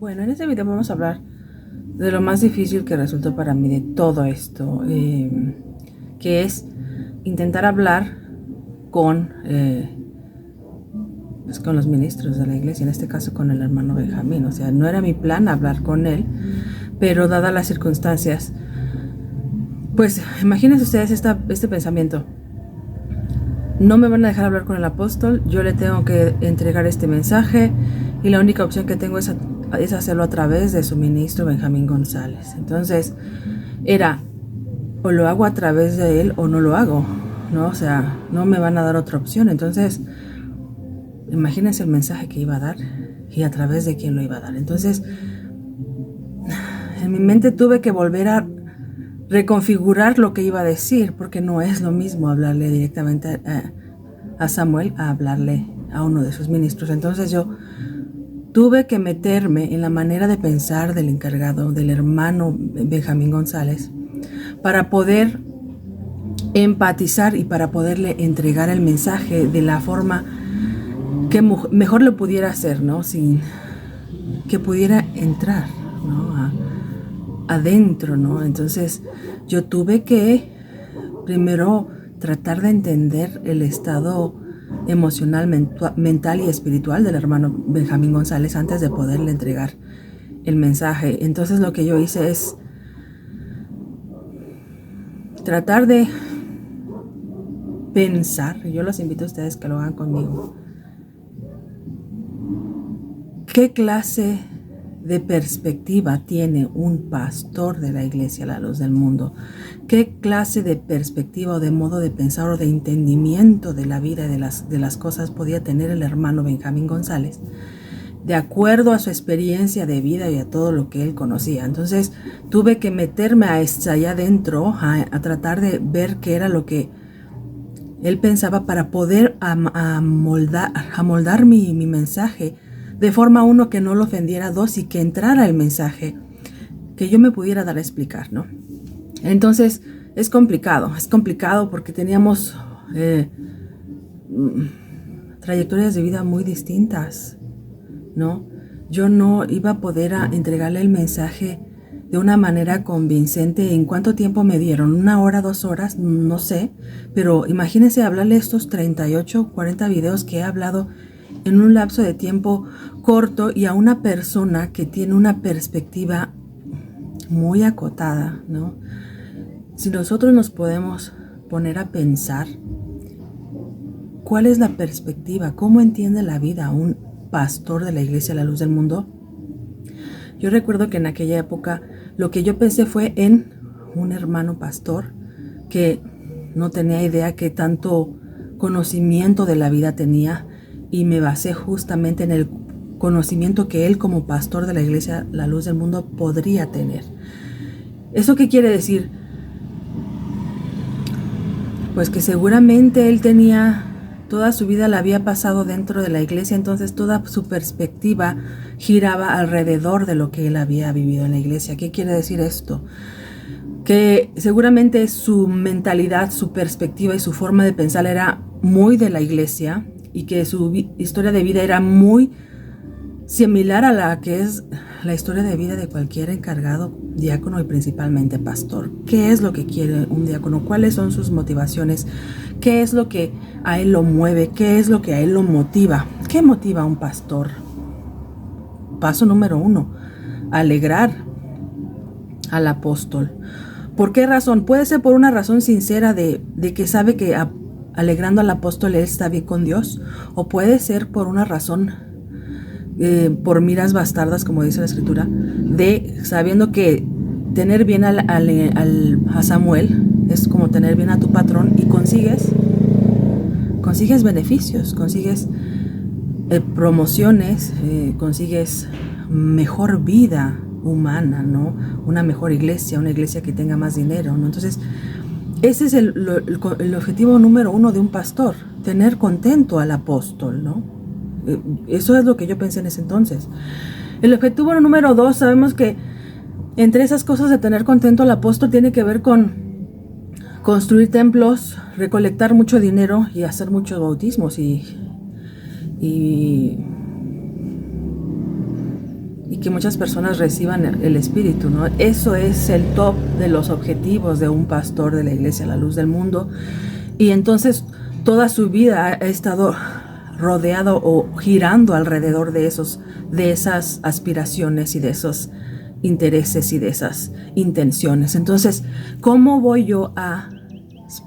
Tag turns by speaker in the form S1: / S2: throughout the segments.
S1: Bueno, en este video vamos a hablar de lo más difícil que resultó para mí de todo esto, que es intentar hablar con, con los ministros de la iglesia, en este caso con el hermano Benjamín. O sea, no era mi plan hablar con él, pero dadas las circunstancias, pues imagínense ustedes este pensamiento. No me van a dejar hablar con el apóstol, yo le tengo que entregar este mensaje y la única opción que tengo es hacerlo a través de su ministro Benjamín González. Entonces era, o lo hago a través de él o no lo hago, ¿no? O sea, no me van a dar otra opción. Entonces, imagínense el mensaje que iba a dar y a través de quién lo iba a dar. Entonces, en mi mente tuve que volver a reconfigurar lo que iba a decir, porque no es lo mismo hablarle directamente a Samuel a hablarle a uno de sus ministros. Entonces yo tuve que meterme en la manera de pensar del encargado, del hermano Benjamín González, para poder empatizar y para poderle entregar el mensaje de la forma que mejor lo pudiera hacer, ¿no? Sin que pudiera entrar, ¿no? Adentro, ¿no? Entonces yo tuve que primero tratar de entender el estado emocional, mental y espiritual del hermano Benjamín González antes de poderle entregar el mensaje. Entonces lo que yo hice es tratar de pensar, yo los invito a ustedes que lo hagan conmigo, ¿qué clase de perspectiva tiene un pastor de la iglesia La Luz del Mundo? ¿Qué clase de perspectiva o de modo de pensar o de entendimiento de la vida y de las cosas podía tener el hermano Benjamín González, de acuerdo a su experiencia de vida y a todo lo que él conocía? Entonces tuve que meterme allá adentro, a tratar de ver qué era lo que él pensaba para poder amoldar mi mensaje de forma, uno, que no lo ofendiera, dos, y que entrara el mensaje, que yo me pudiera dar a explicar, ¿no? Entonces es complicado porque teníamos trayectorias de vida muy distintas, ¿no? Yo no iba a poder entregarle el mensaje de una manera convincente. ¿En cuánto tiempo me dieron? ¿1 hora, 2 horas? No sé, pero imagínense hablarle estos 38, 40 videos que he hablado en un lapso de tiempo corto y a una persona que tiene una perspectiva muy acotada, ¿no? Si nosotros nos podemos poner a pensar cuál es la perspectiva, cómo entiende la vida un pastor de la iglesia La Luz del Mundo. Yo recuerdo que en aquella época lo que yo pensé fue en un hermano pastor que no tenía idea qué tanto conocimiento de la vida tenía, y me basé justamente en el conocimiento que él como pastor de la iglesia La Luz del Mundo podría tener. ¿Eso qué quiere decir? Pues que seguramente él tenía, toda su vida la había pasado dentro de la iglesia, entonces toda su perspectiva giraba alrededor de lo que él había vivido en la iglesia. ¿Qué quiere decir esto? Que seguramente su mentalidad, su perspectiva y su forma de pensar era muy de la iglesia, y que su historia de vida era muy similar a la que es la historia de vida de cualquier encargado, diácono y principalmente pastor. ¿Qué es lo que quiere un diácono? ¿Cuáles son sus motivaciones? ¿Qué es lo que a él lo mueve? ¿Qué es lo que a él lo motiva? ¿Qué motiva a un pastor? Paso número 1, alegrar al apóstol. ¿Por qué razón? Puede ser por una razón sincera de que sabe que alegrando al apóstol él está bien con Dios, o puede ser por una razón por miras bastardas, como dice la escritura, de sabiendo que tener bien a Samuel es como tener bien a tu patrón, y consigues beneficios, consigues promociones, consigues mejor vida humana, ¿no? Una mejor iglesia, una iglesia que tenga más dinero, ¿no? Entonces ese es el objetivo número 1 de un pastor, tener contento al apóstol, ¿no? Eso es lo que yo pensé en ese entonces. El objetivo número 2, sabemos que entre esas cosas de tener contento al apóstol tiene que ver con construir templos, recolectar mucho dinero y hacer muchos bautismos y que muchas personas reciban el Espíritu, ¿no? Eso es el top de los objetivos de un pastor de la iglesia, la luz del mundo. Y entonces toda su vida ha estado rodeado o girando alrededor de esas aspiraciones y de esos intereses y de esas intenciones. Entonces, ¿cómo voy yo a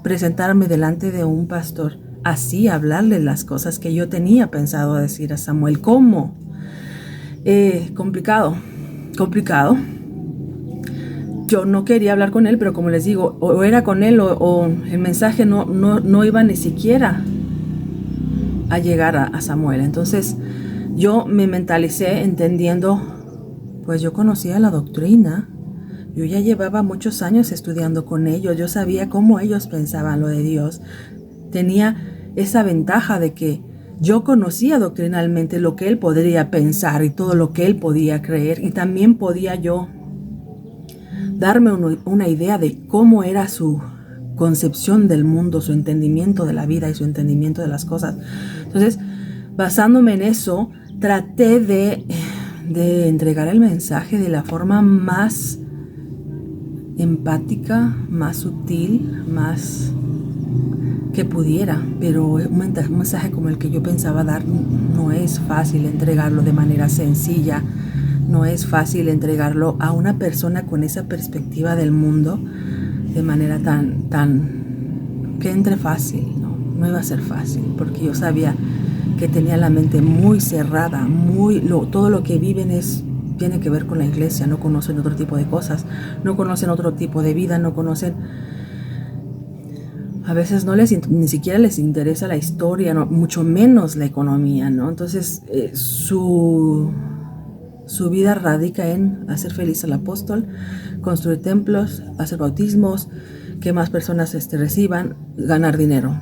S1: presentarme delante de un pastor así, hablarle las cosas que yo tenía pensado decir a Samuel? ¿Cómo? Complicado. Yo no quería hablar con él, pero como les digo, o era con él o el mensaje no iba ni siquiera a llegar a Samuel. Entonces yo me mentalicé entendiendo, pues yo conocía la doctrina, yo ya llevaba muchos años estudiando con ellos, yo sabía cómo ellos pensaban lo de Dios. Tenía esa ventaja de que yo conocía doctrinalmente lo que él podría pensar y todo lo que él podía creer, y también podía yo darme una idea de cómo era su concepción del mundo, su entendimiento de la vida y su entendimiento de las cosas. Entonces, basándome en eso, traté de entregar el mensaje de la forma más empática, más sutil, más que pudiera, pero un mensaje como el que yo pensaba dar no es fácil entregarlo de manera sencilla, no es fácil entregarlo a una persona con esa perspectiva del mundo de manera tan que entre fácil, no iba a ser fácil, porque yo sabía que tenía la mente muy cerrada, todo lo que viven tiene que ver con la iglesia, no conocen otro tipo de cosas, no conocen otro tipo de vida, no conocen. A veces ni siquiera les interesa la historia, mucho menos la economía, ¿no? Entonces, su vida radica en hacer feliz al apóstol, construir templos, hacer bautismos, que más personas reciban, ganar dinero,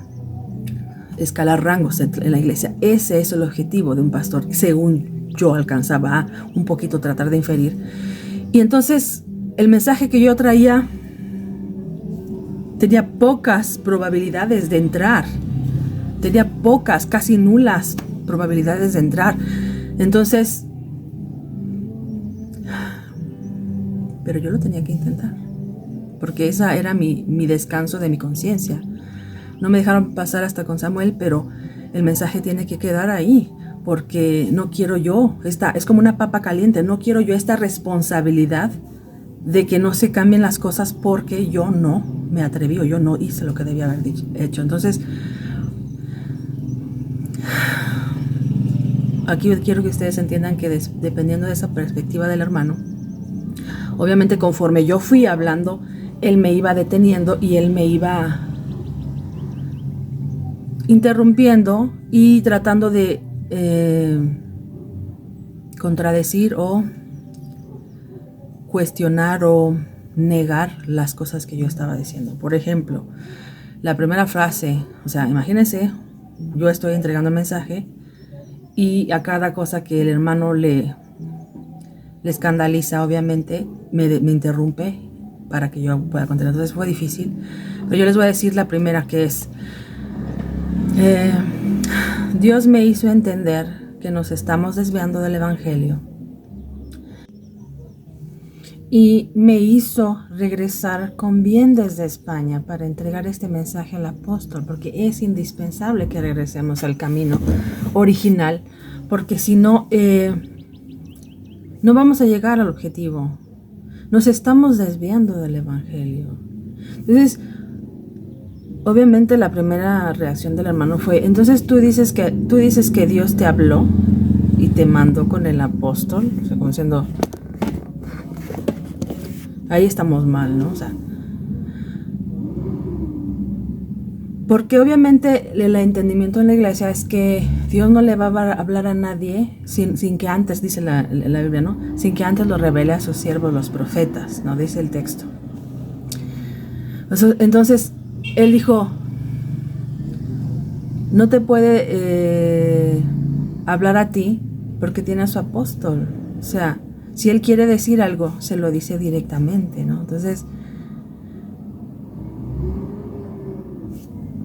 S1: escalar rangos en la iglesia. Ese es el objetivo de un pastor, según yo alcanzaba a un poquito tratar de inferir. Y entonces, el mensaje que yo traía tenía pocas probabilidades de entrar. Tenía pocas, casi nulas probabilidades de entrar. Entonces, pero yo lo tenía que intentar, porque esa era mi descanso de mi conciencia. No me dejaron pasar hasta con Samuel, pero el mensaje tiene que quedar ahí, porque no quiero yo, es como una papa caliente, no quiero yo esta responsabilidad de que no se cambien las cosas porque yo no me atreví o yo no hice lo que debía haber hecho. Entonces, aquí quiero que ustedes entiendan que dependiendo de esa perspectiva del hermano, obviamente conforme yo fui hablando, él me iba deteniendo y él me iba interrumpiendo y tratando de contradecir o cuestionar o negar las cosas que yo estaba diciendo. Por ejemplo, la primera frase, o sea, imagínense, yo estoy entregando el mensaje y a cada cosa que el hermano le escandaliza, obviamente, me interrumpe para que yo pueda continuar. Entonces fue difícil, pero yo les voy a decir la primera, que es Dios me hizo entender que nos estamos desviando del Evangelio y me hizo regresar con bien desde España para entregar este mensaje al apóstol, porque es indispensable que regresemos al camino original, porque si no, no vamos a llegar al objetivo. Nos estamos desviando del Evangelio. Entonces, obviamente la primera reacción del hermano fue, entonces tú dices que Dios te habló y te mandó con el apóstol, o sea, como diciendo, ahí estamos mal, ¿no? O sea, porque obviamente el entendimiento en la iglesia es que Dios no le va a hablar a nadie sin que antes, dice la Biblia, ¿no? Sin que antes lo revele a sus siervos los profetas, ¿no? Dice el texto. Entonces, él dijo, no te puede hablar a ti porque tiene a su apóstol. O sea, si él quiere decir algo, se lo dice directamente, ¿no? Entonces,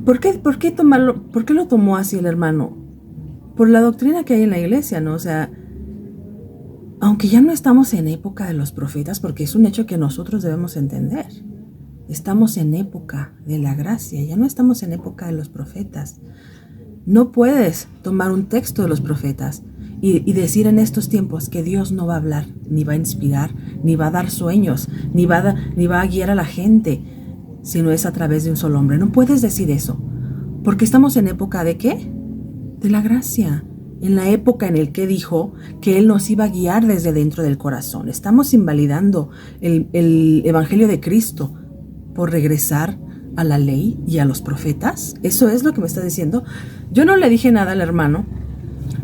S1: ¿por qué lo tomó así el hermano? Por la doctrina que hay en la iglesia, ¿no? O sea, aunque ya no estamos en época de los profetas, porque es un hecho que nosotros debemos entender. Estamos en época de la gracia, ya no estamos en época de los profetas. No puedes tomar un texto de los profetas y decir en estos tiempos que Dios no va a hablar, ni va a inspirar, ni va a dar sueños, ni va a guiar a la gente, sino es a través de un solo hombre. No puedes decir eso, porque estamos en época ¿de qué? De la gracia. En la época en la que dijo que Él nos iba a guiar desde dentro del corazón. Estamos invalidando el Evangelio de Cristo por regresar a la ley y a los profetas. Eso es lo que me está diciendo. Yo no le dije nada al hermano,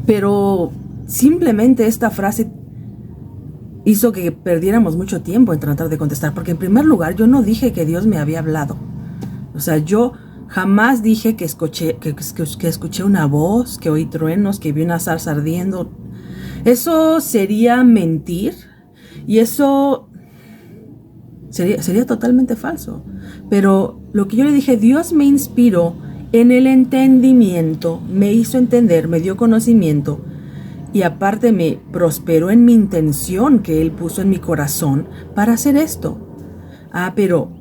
S1: pero simplemente esta frase hizo que perdiéramos mucho tiempo en tratar de contestar, porque en primer lugar yo no dije que Dios me había hablado. O sea, yo jamás dije que escuché una voz, que oí truenos, que vi una zarza ardiendo. Eso sería mentir y eso sería totalmente falso. Pero lo que yo le dije, Dios me inspiró en el entendimiento, me hizo entender, me dio conocimiento y aparte me prosperó en mi intención que Él puso en mi corazón para hacer esto. Pero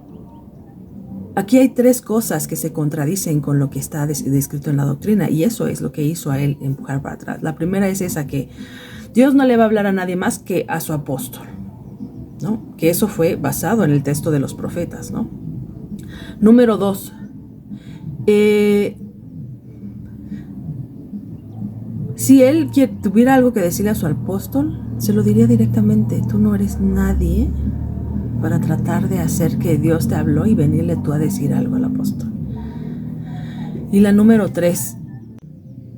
S1: aquí hay 3 cosas que se contradicen con lo que está descrito en la doctrina y eso es lo que hizo a él empujar para atrás. La primera es esa, que Dios no le va a hablar a nadie más que a su apóstol, ¿no? Que eso fue basado en el texto de los profetas, ¿no? Número 2, si él tuviera algo que decirle a su apóstol, se lo diría directamente. Tú no eres nadie para tratar de hacer que Dios te habló y venirle tú a decir algo al apóstol. Y la número 3,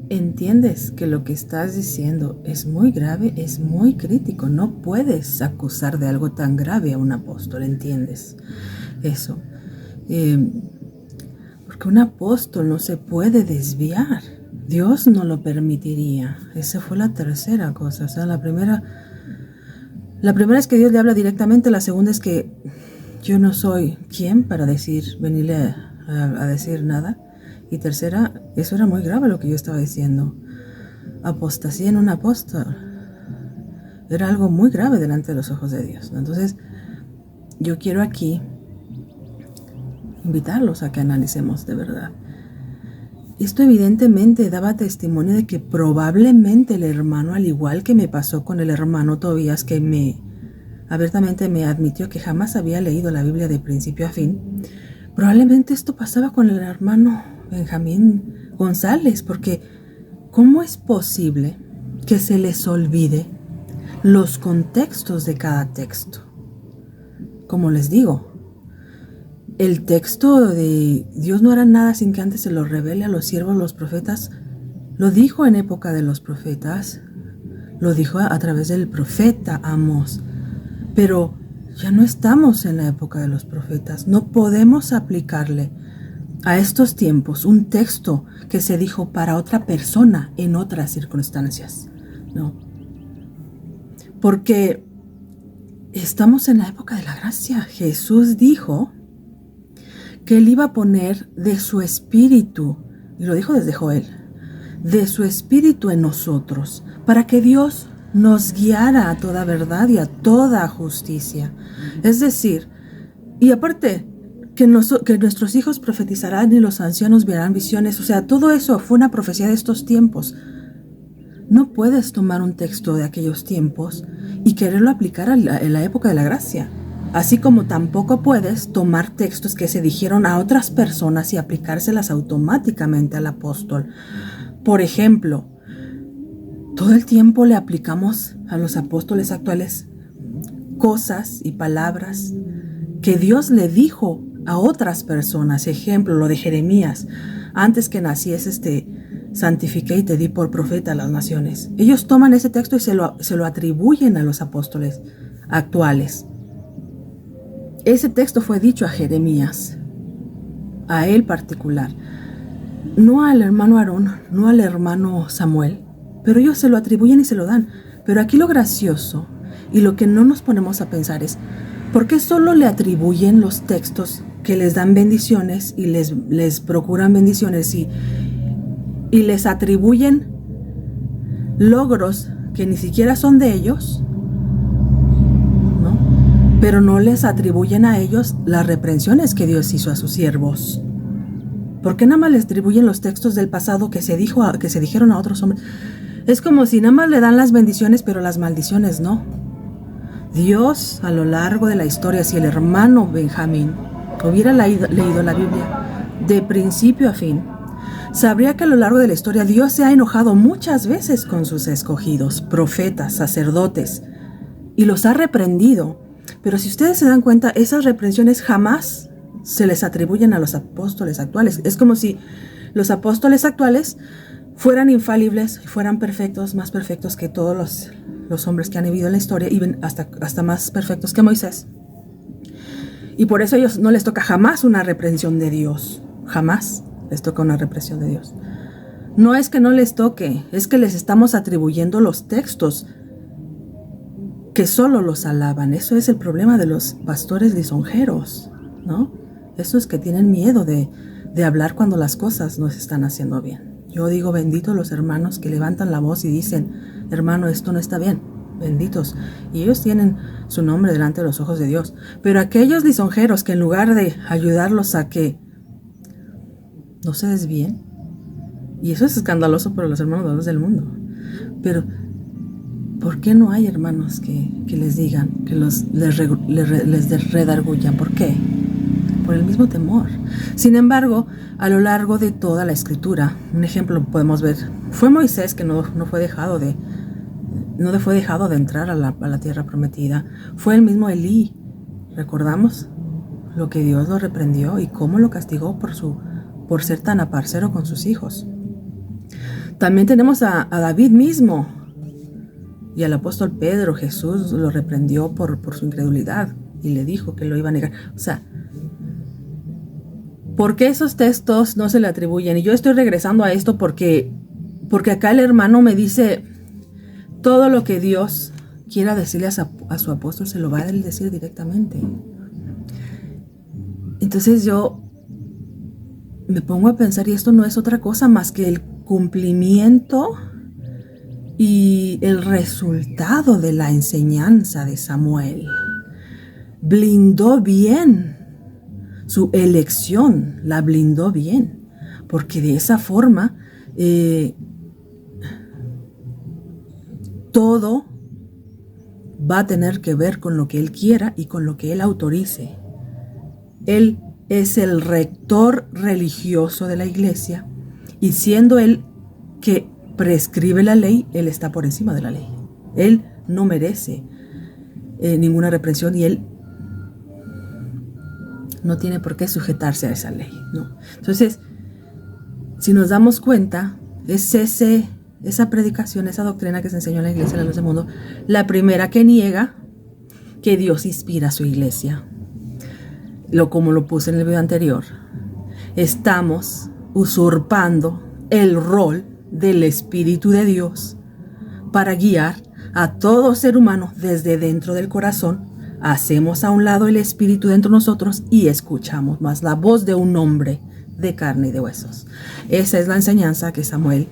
S1: entiendes que lo que estás diciendo es muy grave, es muy crítico. No puedes acusar de algo tan grave a un apóstol, ¿entiendes? Eso. Porque un apóstol no se puede desviar. Dios no lo permitiría. Esa fue la tercera cosa. O sea, la primera es que Dios le habla directamente. La segunda es que yo no soy quien para venirle a decir nada. Y tercera, eso era muy grave lo que yo estaba diciendo. Apostasía en un apóstol. Era algo muy grave delante de los ojos de Dios. Entonces, yo quiero aquí invitarlos a que analicemos de verdad. Esto evidentemente daba testimonio de que probablemente el hermano, al igual que me pasó con el hermano Tobías, que abiertamente me admitió que jamás había leído la Biblia de principio a fin, probablemente esto pasaba con el hermano Benjamín González, porque ¿cómo es posible que se les olvide los contextos de cada texto? Como les digo, el texto de Dios no hará nada sin que antes se lo revele a los siervos, los profetas. Lo dijo en época de los profetas, lo dijo a través del profeta Amós, pero ya no estamos en la época de los profetas. No podemos aplicarle a estos tiempos un texto que se dijo para otra persona en otras circunstancias, ¿no? Porque estamos en la época de la gracia. Jesús dijo que Él iba a poner de su espíritu, y lo dijo desde Joel, de su espíritu en nosotros, para que Dios nos guiara a toda verdad y a toda justicia. Es decir, y aparte, que nuestros hijos profetizarán y los ancianos verán visiones. O sea, todo eso fue una profecía de estos tiempos. No puedes tomar un texto de aquellos tiempos y quererlo aplicar en la época de la gracia. Así como tampoco puedes tomar textos que se dijeron a otras personas y aplicárselas automáticamente al apóstol. Por ejemplo, todo el tiempo le aplicamos a los apóstoles actuales cosas y palabras que Dios le dijo a otras personas. Ejemplo, lo de Jeremías. Antes que nacieses te santifiqué y te di por profeta a las naciones. Ellos toman ese texto y se lo atribuyen a los apóstoles actuales. Ese texto fue dicho a Jeremías, a él particular, no al hermano Aarón, no al hermano Samuel, pero ellos se lo atribuyen y se lo dan. Pero aquí lo gracioso y lo que no nos ponemos a pensar es, ¿por qué solo le atribuyen los textos que les dan bendiciones y les procuran bendiciones y les atribuyen logros que ni siquiera son de ellos? pero no les atribuyen a ellos las reprensiones que Dios hizo a sus siervos. ¿Por qué nada más les atribuyen los textos del pasado que se dijeron a otros hombres? Es como si nada más le dan las bendiciones, pero las maldiciones no. Dios, a lo largo de la historia, si el hermano Benjamín hubiera leído la Biblia de principio a fin, sabría que a lo largo de la historia Dios se ha enojado muchas veces con sus escogidos, profetas, sacerdotes, y los ha reprendido. Pero si ustedes se dan cuenta, esas reprensiones jamás se les atribuyen a los apóstoles actuales. Es como si los apóstoles actuales fueran infalibles, fueran perfectos, más perfectos que todos los hombres que han vivido en la historia, y hasta más perfectos que Moisés. Y por eso a ellos no les toca jamás una reprensión de Dios. Jamás les toca una reprensión de Dios. No es que no les toque, es que les estamos atribuyendo los textos que solo los alaban. Eso es el problema de los pastores lisonjeros, ¿no? Eso es que tienen miedo de hablar cuando las cosas no se están haciendo bien. Yo digo, benditos los hermanos que levantan la voz y dicen, hermano, esto no está bien. Benditos. Y ellos tienen su nombre delante de los ojos de Dios. Pero aquellos lisonjeros que en lugar de ayudarlos a que no se desvíen, y eso es escandaloso para los hermanos del mundo, pero ¿por qué no hay hermanos que les digan, que les redargullan? ¿Por qué? Por el mismo temor. Sin embargo, a lo largo de toda la escritura, un ejemplo podemos ver, fue Moisés que no fue dejado de entrar a la tierra prometida. Fue el mismo Elí. ¿Recordamos lo que Dios lo reprendió y cómo lo castigó por ser tan aparcero con sus hijos? También tenemos a David mismo y al apóstol Pedro. Jesús lo reprendió por su incredulidad y le dijo que lo iba a negar. O sea, ¿por qué esos textos no se le atribuyen? Y yo estoy regresando a esto porque acá el hermano me dice, todo lo que Dios quiera decirle a su apóstol se lo va a decir directamente. Entonces yo me pongo a pensar, y esto no es otra cosa más que el cumplimiento y el resultado de la enseñanza de Samuel. Blindó bien su elección, la blindó bien, porque de esa forma todo va a tener que ver con lo que él quiera y con lo que él autorice. Él es el rector religioso de la iglesia, y siendo él que prescribe la ley, él está por encima de la ley. Él no merece ninguna reprensión, y él no tiene por qué sujetarse a esa ley, ¿no? Entonces, si nos damos cuenta, es esa predicación, esa doctrina que se enseñó en la iglesia de la luz del mundo, la primera que niega que Dios inspira a su iglesia. Como lo puse en el video anterior, estamos usurpando el rol del Espíritu de Dios para guiar a todo ser humano desde dentro del corazón. Hacemos a un lado el Espíritu dentro de nosotros y escuchamos más la voz de un hombre de carne y de huesos. Esa es la enseñanza que Samuel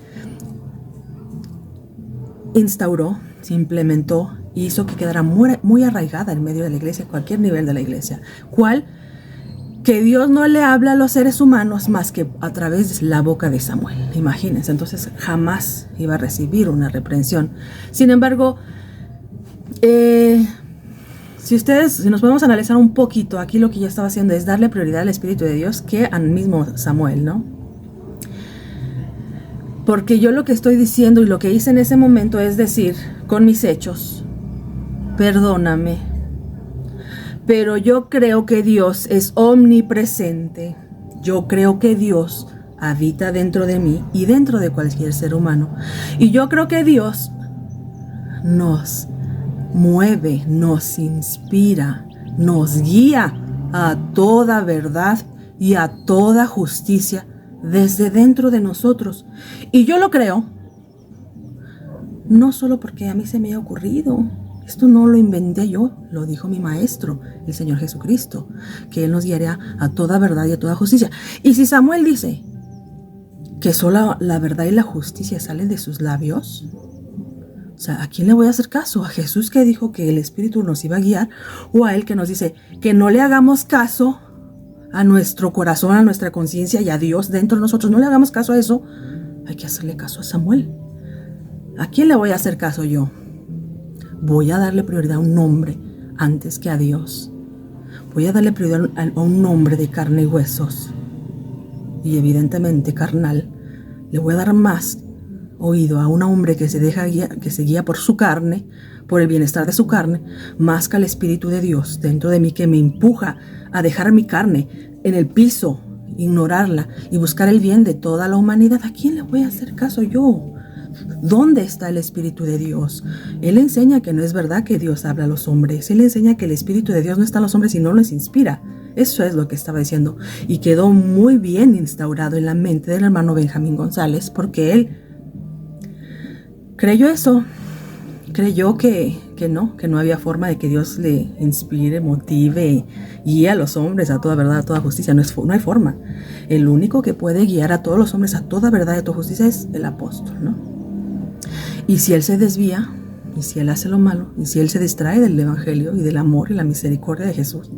S1: instauró, se implementó, hizo que quedara muy arraigada en medio de la iglesia, cualquier nivel de la iglesia. ¿Cuál? Que Dios no le habla a los seres humanos más que a través de la boca de Samuel. Imagínense, entonces jamás iba a recibir una reprensión. Sin embargo, si nos podemos analizar un poquito, aquí lo que yo estaba haciendo es darle prioridad al Espíritu de Dios que al mismo Samuel, ¿no? Porque yo lo que estoy diciendo y lo que hice en ese momento es decir, con mis hechos, perdóname, pero yo creo que Dios es omnipresente. Yo creo que Dios habita dentro de mí y dentro de cualquier ser humano. Y yo creo que Dios nos mueve, nos inspira, nos guía a toda verdad y a toda justicia desde dentro de nosotros. Y yo lo creo, no solo porque a mí se me ha ocurrido. Esto no lo inventé yo, lo dijo mi maestro, el Señor Jesucristo, que Él nos guiaría a toda verdad y a toda justicia. Y si Samuel dice que solo la verdad y la justicia salen de sus labios, o sea, ¿a quién le voy a hacer caso? ¿A Jesús que dijo que el Espíritu nos iba a guiar? ¿O a Él que nos dice que no le hagamos caso a nuestro corazón, a nuestra conciencia y a Dios dentro de nosotros? No le hagamos caso a eso. Hay que hacerle caso a Samuel. ¿A quién le voy a hacer caso yo? Voy a darle prioridad a un hombre antes que a Dios. Voy a darle prioridad a un hombre de carne y huesos. Y evidentemente carnal. Le voy a dar más oído a un hombre que se deja guiar, que se guía por su carne, por el bienestar de su carne, más que al Espíritu de Dios dentro de mí, que me empuja a dejar mi carne en el piso, ignorarla y buscar el bien de toda la humanidad. ¿A quién le voy a hacer caso yo? ¿Dónde está el Espíritu de Dios? Él enseña que no es verdad que Dios habla a los hombres. Él enseña que el Espíritu de Dios no está en los hombres y no los inspira. Eso es lo que estaba diciendo. Y quedó muy bien instaurado en la mente del hermano Benjamín González, porque él creyó eso. Creyó que no había forma de que Dios le inspire, motive, guíe a los hombres a toda verdad, a toda justicia. No hay forma. El único que puede guiar a todos los hombres a toda verdad y a toda justicia es el apóstol, ¿no? Y si él se desvía, y si él hace lo malo, y si él se distrae del evangelio y del amor y la misericordia de Jesús,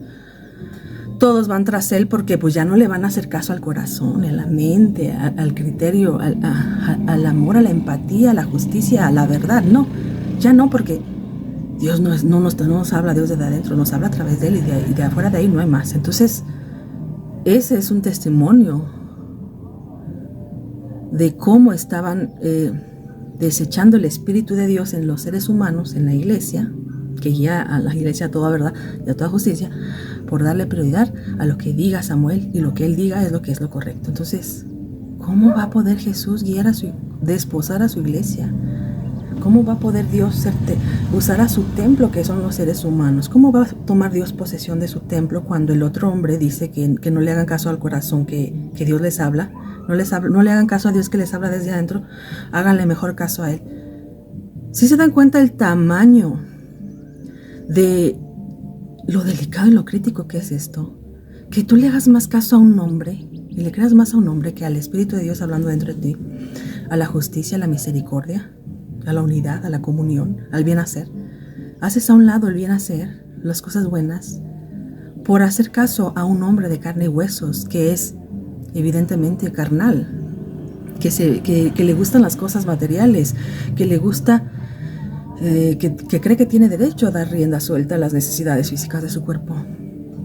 S1: todos van tras él porque pues ya no le van a hacer caso al corazón, a la mente, al criterio, al amor, a la empatía, a la justicia, a la verdad. No, ya no, porque Dios no nos habla Dios desde adentro, nos habla a través de él y de afuera de ahí no hay más. Entonces, ese es un testimonio de cómo estaban desechando el Espíritu de Dios en los seres humanos, en la iglesia, que guía a la iglesia a toda verdad y a toda justicia, por darle prioridad a lo que diga Samuel, y lo que él diga es lo que es lo correcto. Entonces, ¿cómo va a poder Jesús guiar desposar a su iglesia? ¿Cómo va a poder Dios usar a su templo, que son los seres humanos? ¿Cómo va a tomar Dios posesión de su templo cuando el otro hombre dice que no le hagan caso al corazón que Dios les habla? No le hagan caso a Dios que les habla desde adentro, háganle mejor caso a Él. ¿Sí se dan cuenta el tamaño de lo delicado y lo crítico que es esto? Que tú le hagas más caso a un hombre y le creas más a un hombre que al Espíritu de Dios hablando dentro de ti, a la justicia, a la misericordia, a la unidad, a la comunión, al bien hacer. Haces a un lado el bien hacer, las cosas buenas, por hacer caso a un hombre de carne y huesos que es evidentemente carnal, que le gustan las cosas materiales, que le gusta, que cree que tiene derecho a dar rienda suelta a las necesidades físicas de su cuerpo.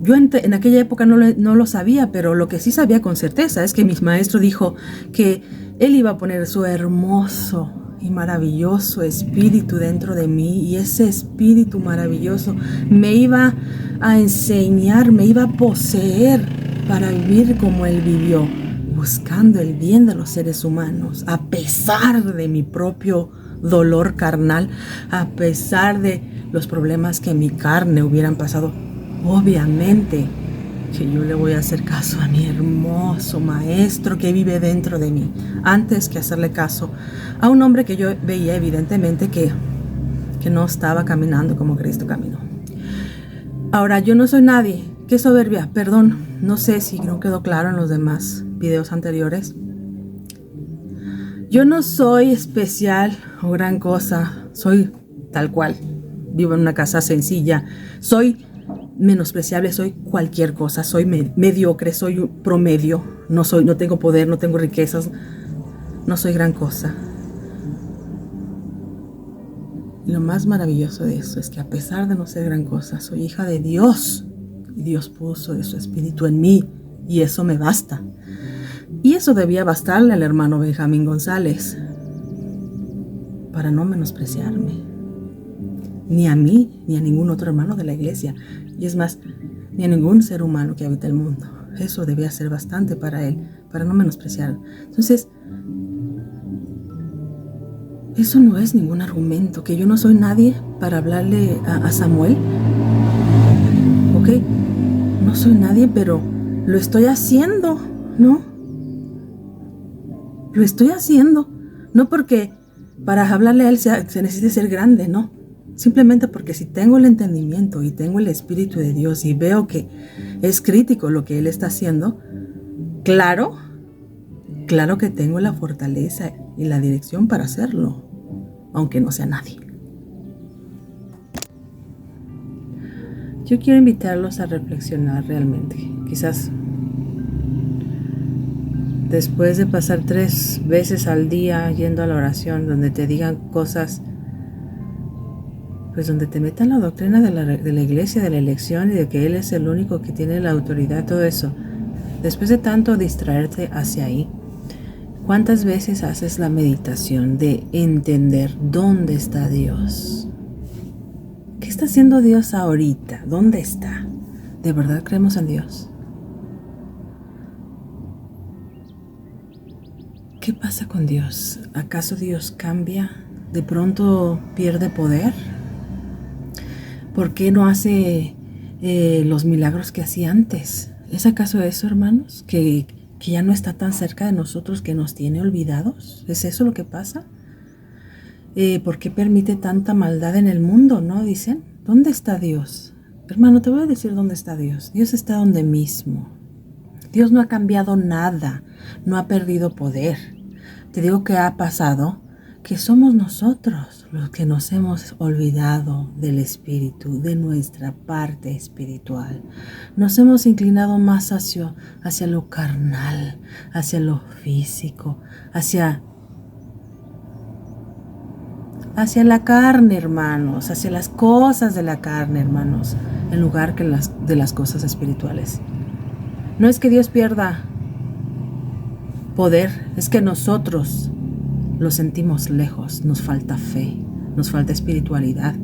S1: Yo en aquella época no lo sabía, pero lo que sí sabía con certeza es que mi maestro dijo que él iba a poner su hermoso y maravilloso espíritu dentro de mí, y ese espíritu maravilloso me iba a enseñar, me iba a poseer para vivir como él vivió, buscando el bien de los seres humanos, a pesar de mi propio dolor carnal, a pesar de los problemas que mi carne hubieran pasado. Obviamente que yo le voy a hacer caso a mi hermoso maestro que vive dentro de mí, antes que hacerle caso a un hombre que yo veía evidentemente que no estaba caminando como Cristo caminó. Ahora, yo no soy nadie. Qué soberbia, perdón, no sé si no quedó claro en los demás videos anteriores. Yo no soy especial o gran cosa, soy tal cual. Vivo en una casa sencilla, soy menospreciable, soy cualquier cosa, soy mediocre, soy un promedio, no tengo poder, no tengo riquezas, no soy gran cosa. Y lo más maravilloso de eso es que a pesar de no ser gran cosa, soy hija de Dios. Y Dios puso de su espíritu en mí, y eso me basta. Y eso debía bastarle al hermano Benjamín González para no menospreciarme, ni a mí, ni a ningún otro hermano de la iglesia, y es más, ni a ningún ser humano que habita el mundo. Eso debía ser bastante para él, para no menospreciarlo. Entonces, eso no es ningún argumento, que yo no soy nadie para hablarle a Samuel. ¿Ok? No soy nadie, pero lo estoy haciendo, ¿no? Lo estoy haciendo. No porque para hablarle a él se necesite ser grande, no. Simplemente porque si tengo el entendimiento y tengo el Espíritu de Dios y veo que es crítico lo que él está haciendo, claro que tengo la fortaleza y la dirección para hacerlo, aunque no sea nadie. Yo quiero invitarlos a reflexionar realmente. Quizás después de pasar 3 veces al día yendo a la oración, donde te digan cosas, pues donde te metan la doctrina de la iglesia, de la elección y de que Él es el único que tiene la autoridad, todo eso. Después de tanto distraerte hacia ahí, ¿cuántas veces haces la meditación de entender dónde está Dios? ¿Qué está haciendo Dios ahorita? ¿Dónde está? ¿De verdad creemos en Dios? ¿Qué pasa con Dios? ¿Acaso Dios cambia? ¿De pronto pierde poder? ¿Por qué no hace los milagros que hacía antes? ¿Es acaso eso, hermanos? ¿Que ya no está tan cerca de nosotros, que nos tiene olvidados? ¿Es eso lo que pasa? ¿Por qué permite tanta maldad en el mundo, no? Dicen, ¿dónde está Dios? Hermano, te voy a decir dónde está Dios. Dios está donde mismo. Dios no ha cambiado nada, no ha perdido poder. Te digo que ha pasado, que somos nosotros los que nos hemos olvidado del Espíritu, de nuestra parte espiritual. Nos hemos inclinado más hacia lo carnal, hacia lo físico, hacia la carne, hermanos, hacia las cosas de la carne, hermanos, en lugar que de las cosas espirituales. No es que Dios pierda poder, es que nosotros lo sentimos lejos, nos falta fe, nos falta espiritualidad.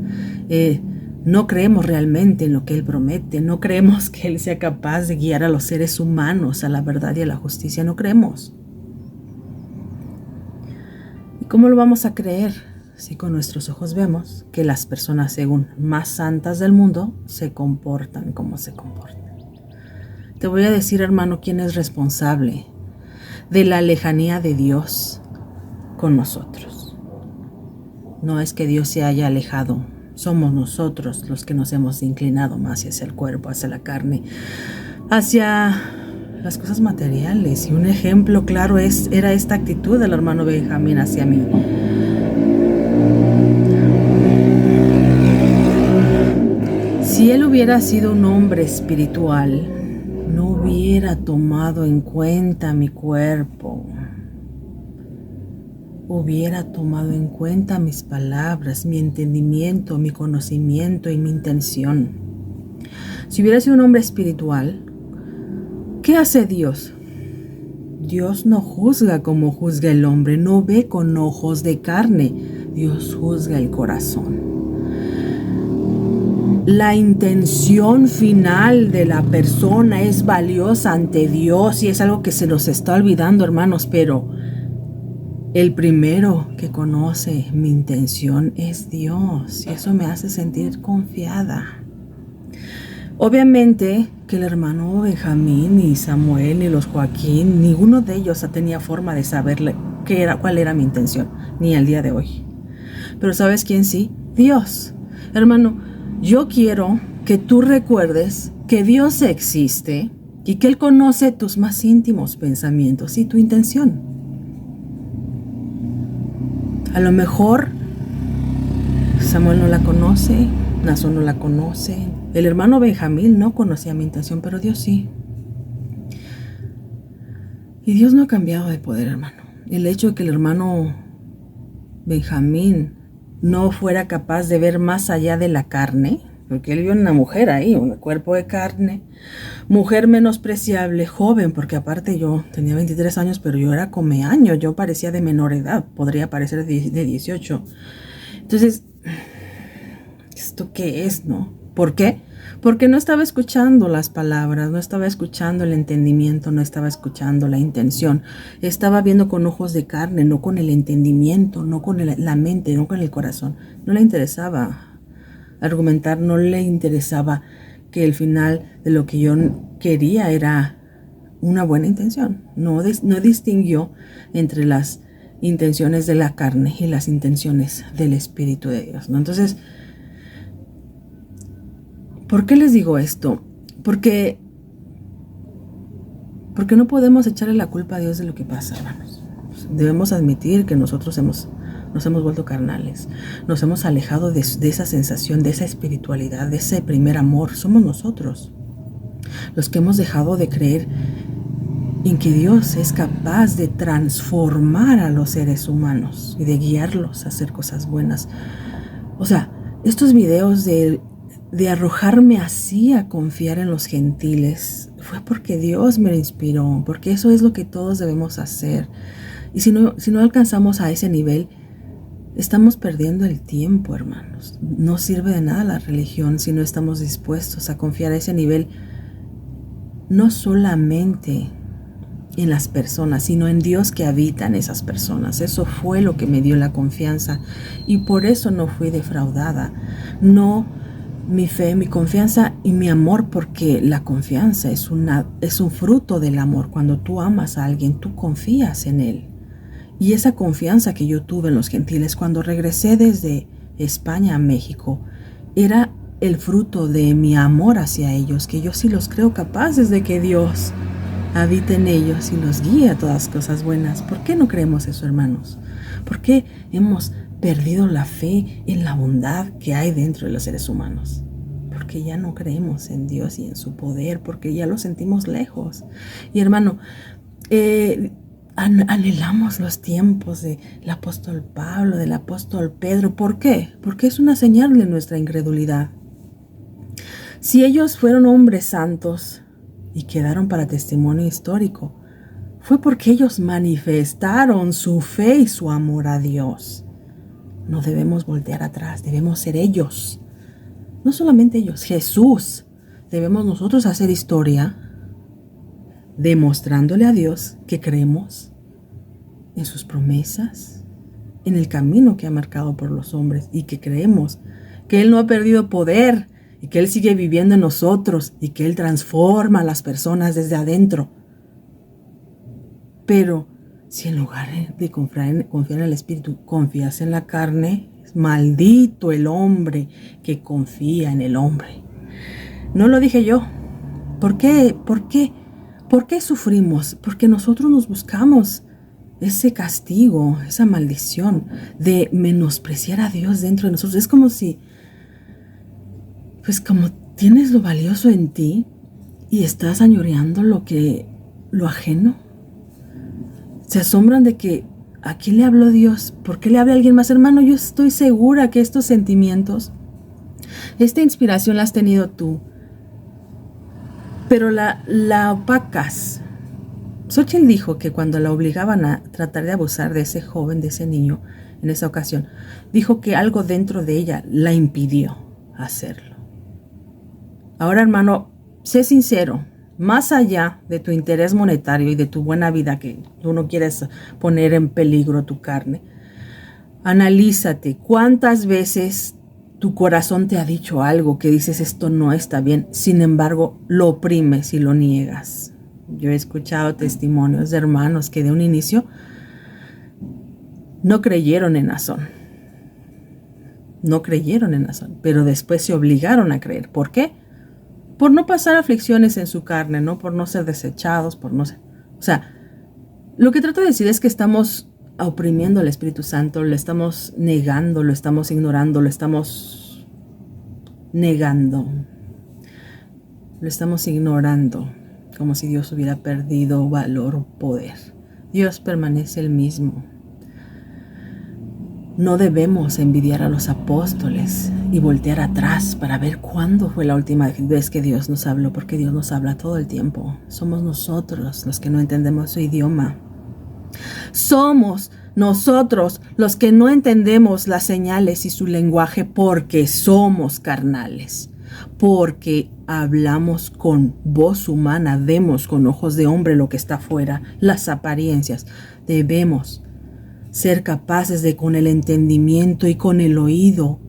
S1: No creemos realmente en lo que Él promete, no creemos que Él sea capaz de guiar a los seres humanos a la verdad y a la justicia, no creemos. ¿Y cómo lo vamos a creer si con nuestros ojos vemos que las personas, según más santas del mundo, se comportan como se comportan? Te voy a decir, hermano, quién es responsable de la lejanía de Dios con nosotros. No es que Dios se haya alejado, somos nosotros los que nos hemos inclinado más hacia el cuerpo, hacia la carne, hacia las cosas materiales. Y un ejemplo claro era esta actitud del hermano Benjamín hacia mí. Si él hubiera sido un hombre espiritual, no hubiera tomado en cuenta mi cuerpo, hubiera tomado en cuenta mis palabras, mi entendimiento, mi conocimiento y mi intención. Si hubiera sido un hombre espiritual, ¿qué hace Dios? Dios no juzga como juzga el hombre, no ve con ojos de carne, Dios juzga el corazón. La intención final de la persona es valiosa ante Dios y es algo que se nos está olvidando, hermanos, pero el primero que conoce mi intención es Dios y eso me hace sentir confiada. Obviamente que el hermano Benjamín, ni Samuel, ni los Joaquín, ninguno de ellos tenía forma de saber cuál era mi intención, ni al día de hoy. Pero ¿sabes quién sí? Dios. Hermano, yo quiero que tú recuerdes que Dios existe y que Él conoce tus más íntimos pensamientos y tu intención. A lo mejor Samuel no la conoce, Naasón no la conoce, el hermano Benjamín no conocía mi intención, pero Dios sí. Y Dios no ha cambiado de poder, hermano. El hecho de que el hermano Benjamín no fuera capaz de ver más allá de la carne, porque él vio una mujer ahí, un cuerpo de carne, mujer menospreciable, joven, porque aparte yo tenía 23 años, pero yo era comeaño, yo parecía de menor edad, podría parecer de 18. Entonces, ¿esto qué es, no? ¿Por qué? Porque no estaba escuchando las palabras, no estaba escuchando el entendimiento, no estaba escuchando la intención. Estaba viendo con ojos de carne, no con el entendimiento, no con la mente, no con el corazón. No le interesaba argumentar, no le interesaba que el final de lo que yo quería era una buena intención. No distinguió entre las intenciones de la carne y las intenciones del Espíritu de Dios, ¿no? Entonces, ¿por qué les digo esto? Porque no podemos echarle la culpa a Dios de lo que pasa, hermanos. Debemos admitir que nosotros hemos nos hemos vuelto carnales, nos hemos alejado de esa sensación, de esa espiritualidad, de ese primer amor. Somos nosotros los que hemos dejado de creer en que Dios es capaz de transformar a los seres humanos y de guiarlos a hacer cosas buenas. O sea, estos videos de arrojarme así a confiar en los gentiles fue porque Dios me lo inspiró, porque eso es lo que todos debemos hacer. Y si no alcanzamos a ese nivel, estamos perdiendo el tiempo, hermanos. No sirve de nada la religión si no estamos dispuestos a confiar a ese nivel, no solamente en las personas, sino en Dios que habita en esas personas. Eso fue lo que me dio la confianza y por eso no fui defraudada. No mi fe, mi confianza y mi amor, porque la confianza es un fruto del amor. Cuando tú amas a alguien, tú confías en él. Y esa confianza que yo tuve en los gentiles cuando regresé desde España a México era el fruto de mi amor hacia ellos, que yo sí los creo capaces de que Dios habita en ellos y los guía a todas cosas buenas. ¿Por qué no creemos eso, hermanos? ¿Por qué hemos perdido la fe en la bondad que hay dentro de los seres humanos? Porque ya no creemos en Dios y en su poder, porque ya lo sentimos lejos. Y hermano, anhelamos los tiempos del apóstol Pablo, del apóstol Pedro. ¿Por qué? Porque es una señal de nuestra incredulidad. Si ellos fueron hombres santos y quedaron para testimonio histórico, fue porque ellos manifestaron su fe y su amor a Dios. No debemos voltear atrás, debemos ser ellos. No solamente ellos, Jesús. Debemos nosotros hacer historia demostrándole a Dios que creemos en sus promesas, en el camino que ha marcado por los hombres y que creemos que Él no ha perdido poder y que Él sigue viviendo en nosotros y que Él transforma a las personas desde adentro. Pero si en lugar de confiar en el Espíritu, confías en la carne, maldito el hombre que confía en el hombre. No lo dije yo. ¿Por qué? ¿Por qué sufrimos? Porque nosotros nos buscamos ese castigo, esa maldición de menospreciar a Dios dentro de nosotros. Es como si, pues como tienes lo valioso en ti y estás añoreando lo ajeno. Se asombran de que ¿a quién le habló Dios? ¿Por qué le habla a alguien más? Hermano, yo estoy segura que estos sentimientos, esta inspiración la has tenido tú, pero la opacas. Xochitl dijo que cuando la obligaban a tratar de abusar de ese joven, de ese niño, en esa ocasión, dijo que algo dentro de ella la impidió hacerlo. Ahora, hermano, sé sincero. Más allá de tu interés monetario y de tu buena vida, que tú no quieres poner en peligro tu carne, analízate cuántas veces tu corazón te ha dicho algo que dices esto no está bien, sin embargo lo oprimes y lo niegas. Yo he escuchado testimonios de hermanos que de un inicio no creyeron en Nazón. No creyeron en Nazón, pero después se obligaron a creer. ¿Por qué? Por no pasar aflicciones en su carne, ¿no? Por no ser desechados, por no ser... O sea, lo que trato de decir es que estamos oprimiendo al Espíritu Santo, lo estamos negando, lo estamos ignorando, lo estamos negando, lo estamos ignorando, como si Dios hubiera perdido valor o poder. Dios permanece el mismo. No debemos envidiar a los apóstoles y voltear atrás para ver cuándo fue la última vez que Dios nos habló, porque Dios nos habla todo el tiempo. Somos nosotros los que no entendemos su idioma. Somos nosotros los que no entendemos las señales y su lenguaje porque somos carnales, porque hablamos con voz humana, vemos con ojos de hombre lo que está afuera, las apariencias. Debemos ser capaces de, con el entendimiento y con el oído,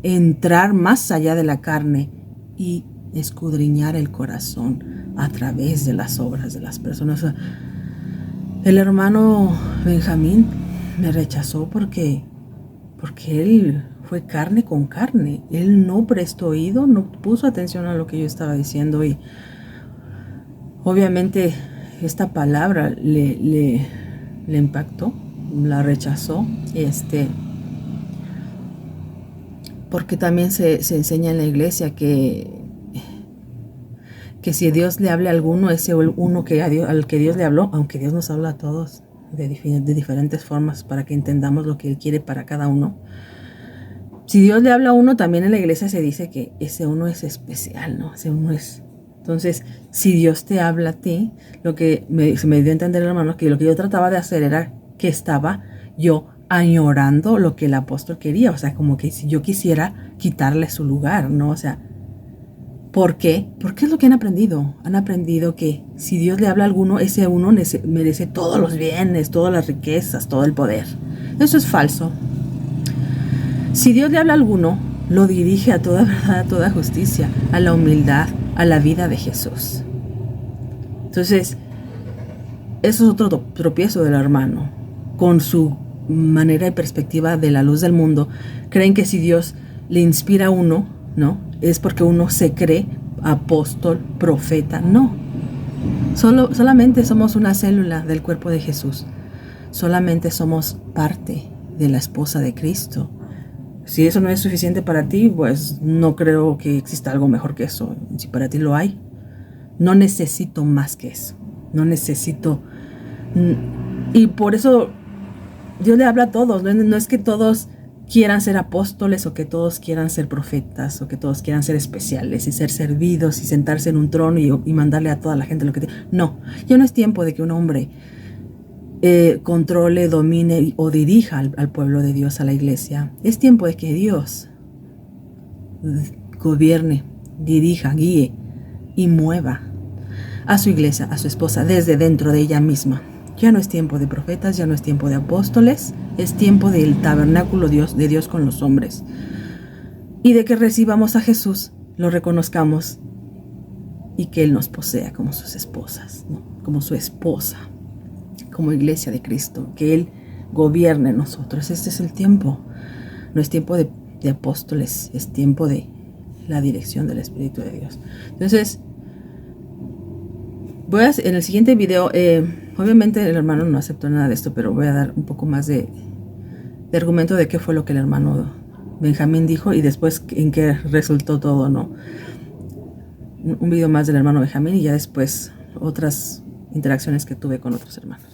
S1: entrar más allá de la carne y escudriñar el corazón a través de las obras de las personas. El hermano Benjamín me rechazó porque él fue carne con carne. Él no prestó oído, no puso atención a lo que yo estaba diciendo y obviamente esta palabra le impactó. La rechazó. Porque también se enseña en la iglesia que si Dios le habla a alguno, ese uno al que Dios le habló, aunque Dios nos habla a todos de diferentes formas para que entendamos lo que Él quiere para cada uno. Si Dios le habla a uno, también en la iglesia se dice que ese uno es especial, ¿no? Ese uno es... Entonces, si Dios te habla a ti, lo que se me dio a entender, hermano, que lo que yo trataba de hacer era que estaba yo añorando lo que el apóstol quería. O sea, como que si yo quisiera quitarle su lugar, ¿no? O sea, ¿por qué? Porque es lo que han aprendido. Han aprendido que si Dios le habla a alguno, ese uno merece todos los bienes, todas las riquezas, todo el poder. Eso es falso. Si Dios le habla a alguno, lo dirige a toda verdad, a toda justicia, a la humildad, a la vida de Jesús. Entonces, eso es otro tropiezo del hermano. Con su manera y perspectiva de la luz del mundo, creen que si Dios le inspira a uno, ¿no? Es porque uno se cree apóstol, profeta. No. Solamente somos una célula del cuerpo de Jesús. Solamente somos parte de la esposa de Cristo. Si eso no es suficiente para ti, pues no creo que exista algo mejor que eso. Si para ti lo hay, no necesito más que eso. No necesito... Y por eso Dios le habla a todos. No es que todos quieran ser apóstoles o que todos quieran ser profetas o que todos quieran ser especiales y ser servidos y sentarse en un trono y mandarle a toda la gente lo que tiene. No, ya no es tiempo de que un hombre controle, domine o dirija al pueblo de Dios, a la iglesia. Es tiempo de que Dios gobierne, dirija, guíe y mueva a su iglesia, a su esposa, desde dentro de ella misma. Ya no es tiempo de profetas, ya no es tiempo de apóstoles, es tiempo del tabernáculo de Dios con los hombres. Y de que recibamos a Jesús, lo reconozcamos y que Él nos posea como sus esposas, ¿no? Como su esposa, como iglesia de Cristo, que Él gobierne en nosotros. Este es el tiempo. No es tiempo de apóstoles, es tiempo de la dirección del Espíritu de Dios. Entonces, en el siguiente video, obviamente el hermano no aceptó nada de esto, pero voy a dar un poco más de argumento de qué fue lo que el hermano Benjamín dijo y después en qué resultó todo, ¿no? Un video más del hermano Benjamín y ya después otras interacciones que tuve con otros hermanos.